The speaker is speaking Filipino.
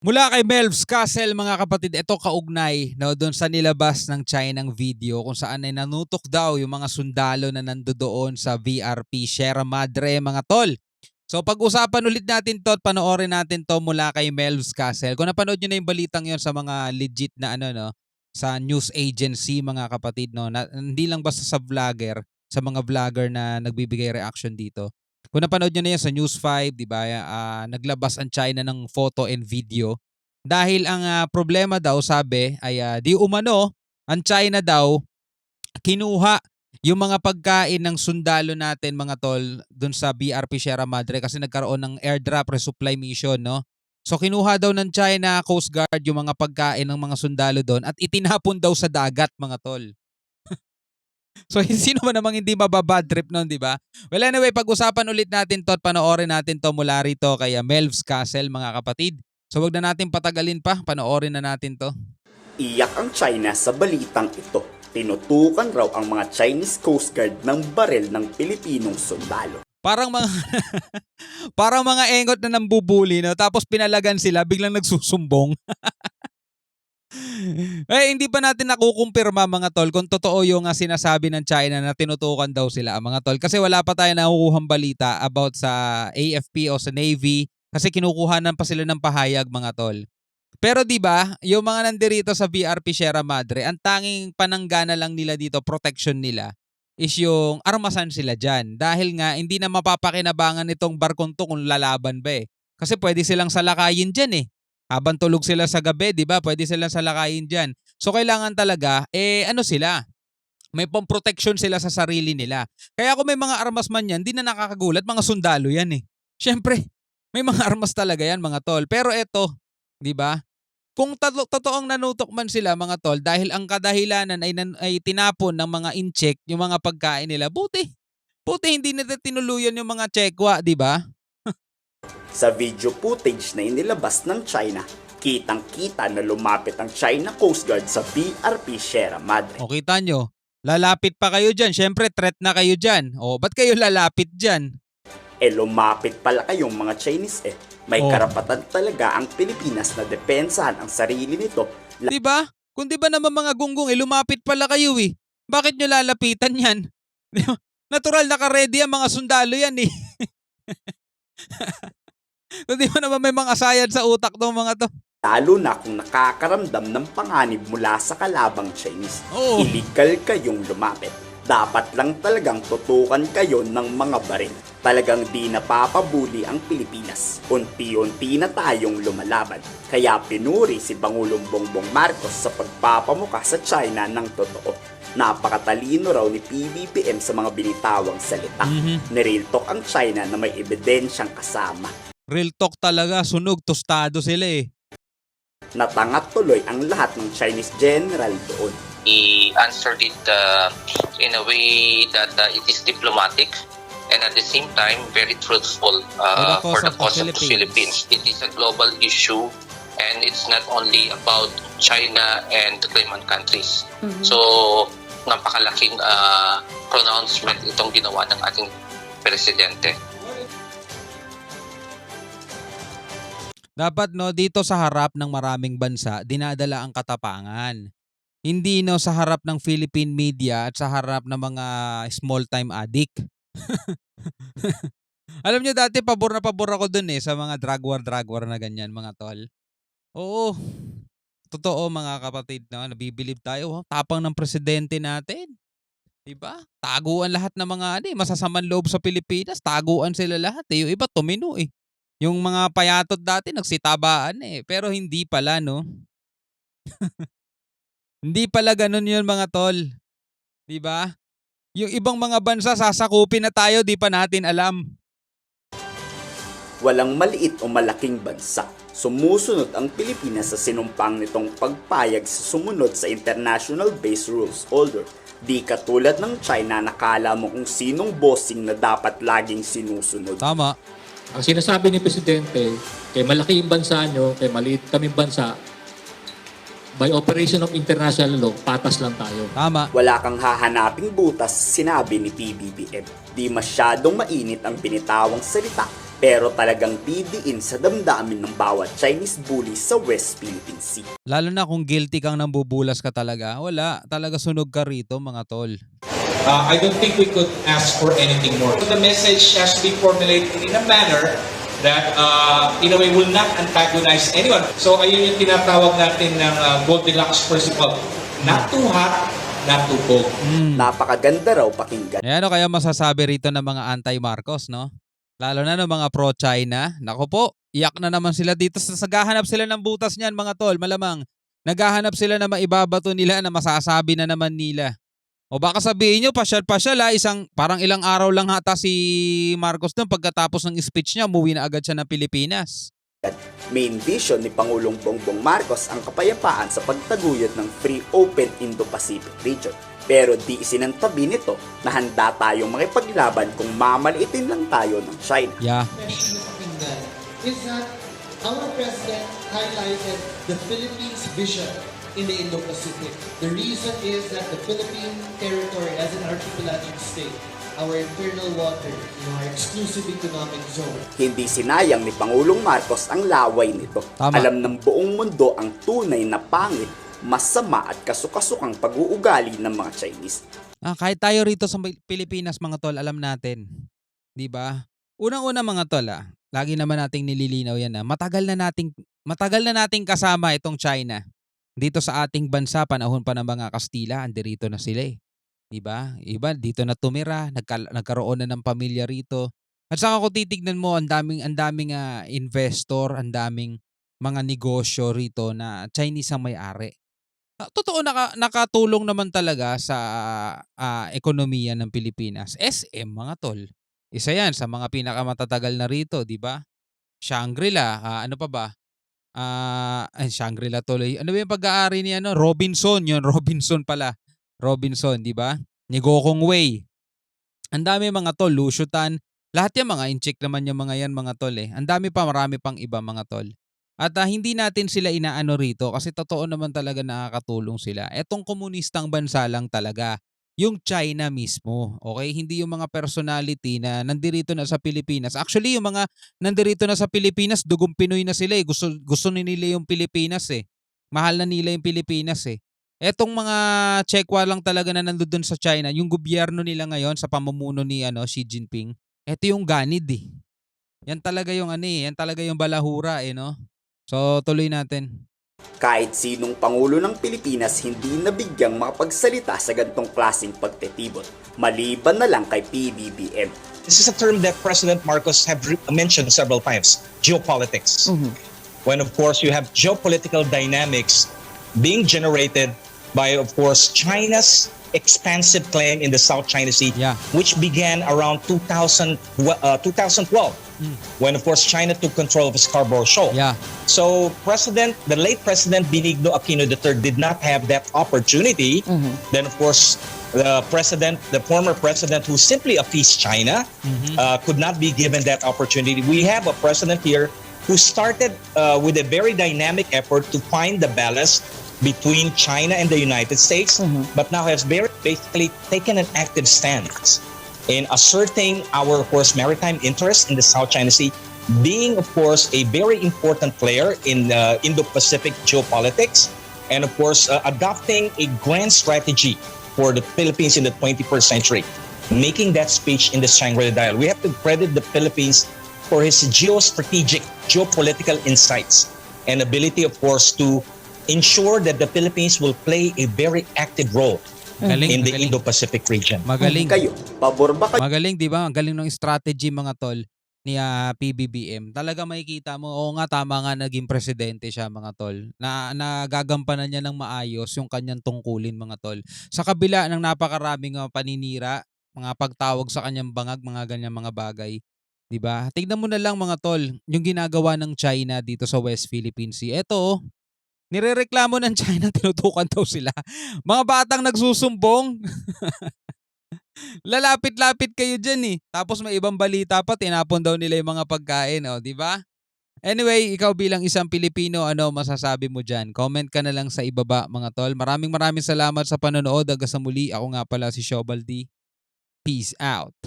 Mula kay Melvs Castle mga kapatid, ito kaugnay no, doon sa nilabas ng Chinang video kung saan ay nanutok daw yung mga sundalo na nandoon sa VRP Sierra Madre mga tol. So pag-usapan ulit natin to at panoorin natin to mula kay Melvs Castle. Kung napanood nyo na yung balitang yon sa mga legit na ano no, sa news agency mga kapatid no, na, hindi lang basta sa vlogger, sa mga vlogger na nagbibigay reaction dito. Kung napanood nyo na yan sa News 5, di ba, naglabas ang China ng photo and video. Dahil ang problema daw, sabi, ay di umano, ang China daw, kinuha yung mga pagkain ng sundalo natin, mga tol, dun sa BRP Sierra Madre kasi nagkaroon ng airdrop resupply mission, no? So kinuha daw ng China Coast Guard yung mga pagkain ng mga sundalo doon at itinapon daw sa dagat, mga tol. So sino ba namang hindi mababad trip nun, di ba? Well anyway, pag-usapan ulit natin to at panoorin natin to mula rito kay Melvs Castle mga kapatid. So wag na natin patagalin pa, panoorin na natin to. Iyak ang China sa balitang ito. Tinutukan raw ang mga Chinese Coast Guard ng baril ng Pilipinong sundalo. Parang mga parang mga engot na nambubuli, no? Tapos pinalagan sila, biglang nagsusumbong. Eh, hindi pa natin nakukumpirma mga tol kung totoo yung sinasabi ng China na tinutukan daw sila mga tol. Kasi wala pa tayo nakukuhang balita about sa AFP o sa Navy kasi kinukuhanan pa sila ng pahayag mga tol. Pero 'di ba, yung mga nandirito sa VRP Sierra Madre, ang tanging pananggana lang nila dito, protection nila is yung armasan sila diyan. Dahil nga hindi na mapapakinabangan itong barkong to kung lalaban ba eh. Kasi pwede silang salakayin diyan eh. Habang tulog sila sa gabi, 'di ba? Pwede silang salakayin diyan. So kailangan talaga ano sila, may pang-protection sila sa sarili nila. Kaya kung may mga armas man 'yan, di na nakakagulat, mga sundalo 'yan eh. Syempre, may mga armas talaga 'yan, mga tol. Pero eto, 'di ba? Kung totoong nanutok man sila mga tol dahil ang kadahilanan ay tinapon ng mga incheck yung mga pagkain nila, buti hindi nila tinuluyan yung mga Chekwa, 'di ba? Sa video footage na inilabas ng China, kitang-kita na lumapit ang China Coast Guard sa BRP Sierra Madre. O kita nyo, lalapit pa kayo dyan. Siyempre, threat na kayo dyan. O, ba't kayo lalapit dyan? Lumapit pala kayong mga Chinese May karapatan talaga ang Pilipinas na depensahan ang sarili nito. Diba? Kung di ba naman mga gunggong, lumapit pala kayo eh. Bakit nyo lalapitan yan? Diba? Natural naka-ready ang mga sundalo yan eh. Kung di ba naman may mga sayad sa utak ng mga to. Lalo na kung nakakaramdam ng panganib mula sa kalabang Chinese. Illegal kayong lumapit. Dapat lang talagang tutukan kayo ng mga baril. Talagang di napapabuli ang Pilipinas. Unti-unti na tayong lumalaban. Kaya pinuri si Pangulong Bongbong Marcos sa pagpapamuka sa China ng totoo. Napakatalino raw ni PBBM sa mga binitawang salita. Ni-real talk ang China na may ebidensyang kasama. Real talk talaga, sunog, tostado sila eh. Natangat tuloy ang lahat ng Chinese general doon. He answered it in a way that it is diplomatic and at the same time very truthful for the cause of the Philippines. It is a global issue and it's not only about China and the claimant countries. So, napakalaking pronouncement itong ginawa ng ating presidente. Dapat no, dito sa harap ng maraming bansa, dinadala ang katapangan. Hindi no sa harap ng Philippine media at sa harap ng mga small-time addict. Alam nyo dati, pabor na pabor ako dun eh sa mga drug war na ganyan mga tol. Oo, totoo mga kapatid, no? Nabibilib tayo. Tapang ng presidente natin. Diba? Taguan lahat ng mga masasamang loob sa Pilipinas. Taguan sila lahat eh. Yung iba tumino eh. Yung mga payatot dati nagsitabaan eh. Pero hindi pala, no? Hindi pala ganun yun mga tol. Diba? Yung ibang mga bansa sasakupin na tayo, di pa natin alam. Walang maliit o malaking bansa. Sumusunod ang Pilipinas sa sinumpang nitong pagpayag sa sumunod sa International Base Rules Order. Di katulad ng China, nakala mo kung sinong bossing na dapat laging sinusunod. Tama. Ang sinasabi ni Presidente, kay malaki yung bansa nyo, kay maliit kaming bansa, by operation of international law, patas lang tayo. Tama. Wala kang hahanaping butas, sinabi ni PBBM. Di masyadong mainit ang binitawang salita pero talagang didiin sa damdamin ng bawat Chinese bully sa West Philippine Sea. Lalo na kung guilty kang nambubulas ka talaga, wala. Talaga sunog ka rito, mga tol. I don't think we could ask for anything more. The message has to be formulated in a manner that in a way will not antagonize anyone. So ayun yung tinatawag natin ng Goldilocks principle. Not too hot, not too cold. Napakaganda raw pakinggan. Ano kaya masasabi rito ng mga anti-Marcos, no? Lalo na ng mga pro-China. Nako po, iyak na naman sila dito. Naghahanap sila ng butas niyan, mga tol. Malamang, naghahanap sila na maibabato nila na masasabi na naman nila. O baka sabihin nyo, pasyal-pasyal parang ilang araw lang hata si Marcos doon pagkatapos ng speech niya, umuwi na agad siya ng Pilipinas. Main vision ni Pangulong Bongbong Marcos ang kapayapaan sa pagtaguyod ng free open Indo-Pacific region. Pero di isinantabi nito na handa tayong makipaglaban kung mamaliitin lang tayo ng China. Yeah. Is that our president highlighted the Philippines' vision in the Indo-Pacific. The reason is that the Philippine territory as an archipelagic state, our internal water, our exclusive economic zone. Hindi sinayang ni Pangulong Marcos ang laway nito. Tama. Alam ng buong mundo ang tunay na pangit, masama at kasukasukang pag-uugali ng mga Chinese. Kahit tayo rito sa Pilipinas, mga tol, alam natin. 'Di ba? Unang-una, mga tol, lagi naman nating nililinaw yan na matagal na nating kasama itong China. Dito sa ating bansa, panahon pa ng mga Kastila, andirito na sila eh. 'Di ba? Iba dito na tumira, nagkaroon na ng pamilya rito. At saka kung titignan mo, ang daming investor, ang daming mga negosyo rito na Chinese ang may-ari. Totoo, nakatulong naman talaga sa ekonomiya ng Pilipinas. SM, mga tol. Isa yan sa mga pinakamatatagal na rito, 'di ba? Shangri-La, ano pa ba? Shangri-La tuloy. Ano ba yung pag-aari ni Robinson, yun, Robinson pala. Robinson, 'di ba? Ni Gokong Wei. Ang dami, mga tol, Lusutan. Lahat yung mga incheck naman yung mga yan, mga tol eh. Ang dami pa, marami pang iba, mga tol. At hindi natin sila inaano rito kasi totoo naman talaga nakakatulong sila. Etong komunistang bansa lang talaga, yung China mismo. Okay? Hindi yung mga personality na nandirito na sa Pilipinas. Actually, yung mga nandirito na sa Pilipinas, dugong Pinoy na sila eh. Gusto nila yung Pilipinas eh. Mahal na nila yung Pilipinas eh. Etong mga Chekwa lang talaga na nandoon sa China, yung gobyerno nila ngayon sa pamumuno ni Xi Jinping, eto yung ganid eh. Yan talaga yung yan talaga yung balahura eh, no? So, tuloy natin. Kahit sinong Pangulo ng Pilipinas hindi nabigyang makapagsalita sa gantong klaseng pagtitibot, maliban na lang kay PBBM. This is a term that President Marcos have mentioned several times, geopolitics. When of course you have geopolitical dynamics being generated by of course China's expansive claim in the South China Sea, which began around 2012, when of course China took control of Scarborough Shoal. So the late President Benigno Aquino III did not have that opportunity. Then of course the former president who simply appeased China could not be given that opportunity. We have a president here who started with a very dynamic effort to find the balance between China and the United States, but now has basically taken an active stance in asserting our, of course, maritime interests in the South China Sea, being, of course, a very important player in Indo-Pacific geopolitics, and, of course, adopting a grand strategy for the Philippines in the 21st century, making that speech in the Shangri-La Dialogue. We have to credit the Philippines for his geopolitical insights and ability, of course, to ensure that the Philippines will play a very active role in the Indo-Pacific region. Magaling. Kayo, pabor ba kayo? Magaling, di ba? Ang galing ng strategy, mga tol, ni PBBM. Talaga makikita mo, oo nga, tama nga, naging presidente siya, mga tol. Nagagampanan niya ng maayos yung kanyang tungkulin, mga tol. Sa kabila ng napakaraming paninira, mga pagtawag sa kanyang bangag, mga ganyan mga bagay. Di ba? Tignan mo na lang, mga tol, yung ginagawa ng China dito sa West Philippine Sea. Ito, nirereklamo ng China, tinutukan daw sila. Mga batang nagsusumbong. Lalapit-lapit kayo dyan eh. Tapos may ibang balita pa, tinapon daw nila yung mga pagkain. Di ba? Anyway, ikaw bilang isang Pilipino, ano masasabi mo dyan? Comment ka na lang sa ibaba, mga tol. Maraming salamat sa panonood. Hanggang sa muli, ako nga pala si Shobaldi. Peace out.